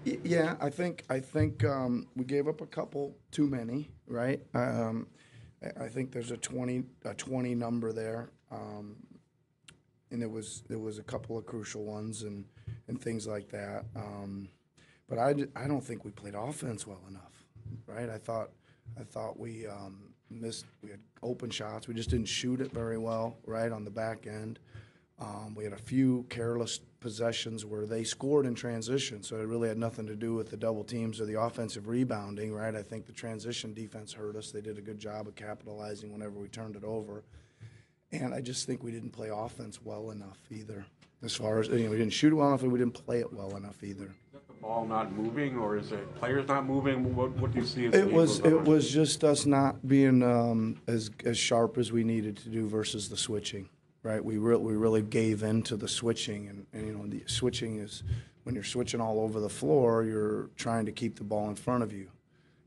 Yeah, I think we gave up a couple too many, right? I think there's a 20 number there, and there was a couple of crucial ones and things like that. But I don't think we played offense well enough, right? I thought we missed. We had open shots. We just didn't shoot it very well, right, on the back end. We had a few careless possessions where they scored in transition, so it really had nothing to do with the double teams or the offensive rebounding, right? I think the transition defense hurt us. They did a good job of capitalizing whenever we turned it over. And I just think we didn't play offense well enough either. As far as, we didn't shoot it well enough and we didn't play it well enough either. Is that the ball not moving, or is it players not moving? What do you see as It was just us not being as sharp as we needed to do versus the switching, right? We really gave in to the switching, and the switching is when you're switching all over the floor, you're trying to keep the ball in front of you.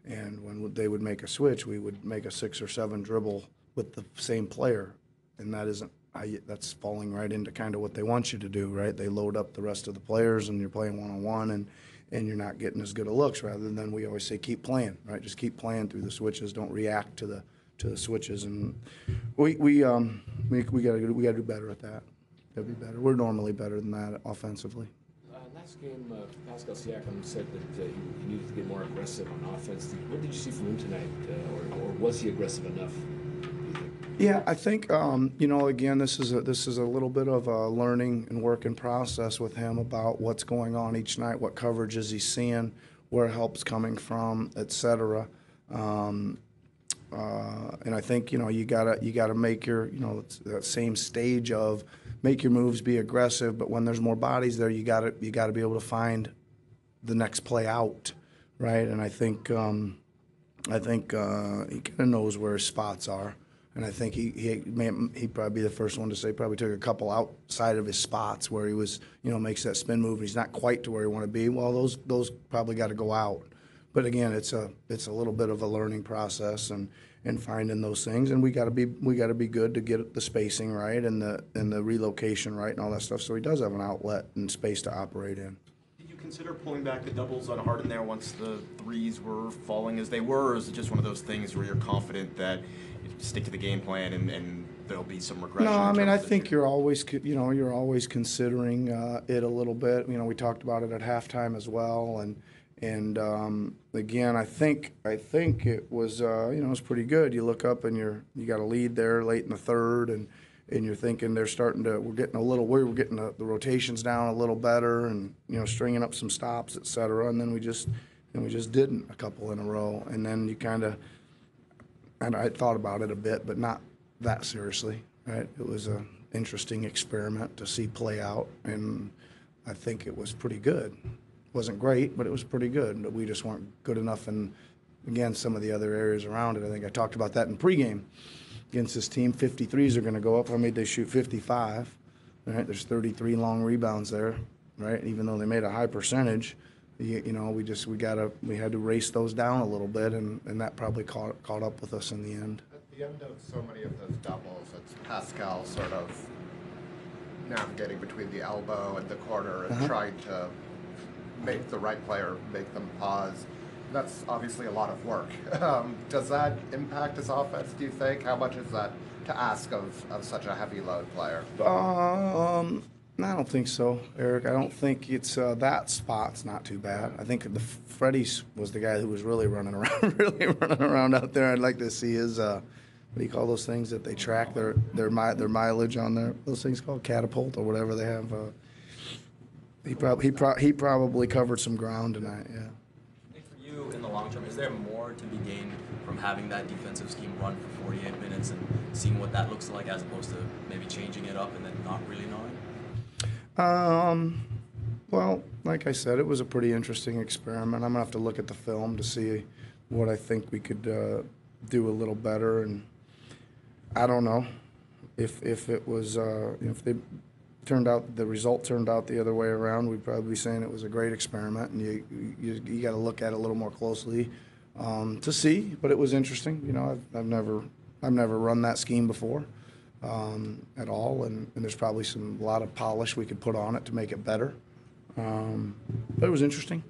And when they would make a switch, we would make a 6 or 7 dribble with the same player, and that's falling right into kind of what they want you to do, right? They load up the rest of the players, and you're playing one-on-one, and you're not getting as good of looks. Rather than we always say, keep playing, right? Just keep playing through the switches. Don't react to the switches, and we gotta do better at that. Gotta be better. We're normally better than that offensively. Last game, Pascal Siakam said that he needed to get more aggressive on offense. What did you see from him tonight, or was he aggressive enough? Yeah, I think again, this is a little bit of a learning and working process with him about what's going on each night, what coverages he's seeing, where help's coming from, etc. And I think you gotta make your that same stage of make your moves, be aggressive, but when there's more bodies there, you gotta be able to find the next play out, right? And I think he kind of knows where his spots are. And I think he'd probably be the first one to say probably took a couple outside of his spots where he was, makes that spin move and he's not quite to where he want to be. Well, those probably got to go out. But again, it's a little bit of a learning process and finding those things. And we got to be good to get the spacing right and the relocation right and all that stuff. So he does have an outlet and space to operate in. Did you consider pulling back the doubles on Harden there once the threes were falling as they were, or is it just one of those things where you're confident that you stick to the game plan and there'll be some regression? No, I mean I think you're always considering it a little bit. We talked about it at halftime as well, and again I think it was it was pretty good. You look up and you got a lead there late in the third, and you're thinking we're getting the rotations down a little better, and stringing up some stops, et cetera, and then we just didn't a couple in a row, and then you and I thought about it a bit, but not that seriously, right? It was an interesting experiment to see play out, and I think it was pretty good. It wasn't great, but it was pretty good. But we just weren't good enough in, again, some of the other areas around it. I think I talked about that in pregame. Against this team, 53s are going to go up. I made they shoot 55. Right? There's 33 long rebounds there, right? Even though they made a high percentage, we had to race those down a little bit, and that probably caught up with us in the end. At the end of so many of those doubles, it's Pascal sort of navigating between the elbow and the corner and trying to make the right player make them pause. That's obviously a lot of work. Does that impact his offense, do you think? How much is that to ask of such a heavy load player? I don't think so, Eric. I don't think it's that spot's not too bad. I think Freddie's was the guy who was really running around out there. I'd like to see his what do you call those things that they track their mileage on there? Those things called catapult or whatever they have. He probably covered some ground tonight. Yeah. For you, in the long term, is there more to be gained from having that defensive scheme run for 48 minutes and seeing what that looks like as opposed to maybe changing it up and then not really knowing? Well, like I said, it was a pretty interesting experiment. I'm gonna have to look at the film to see what I think we could do a little better, and I don't know if it was if they the result turned out the other way around. We'd probably be saying it was a great experiment, and you got to look at it a little more closely to see. But it was interesting. I've never run that scheme before. At all, and there's probably a lot of polish we could put on it to make it better. But it was interesting.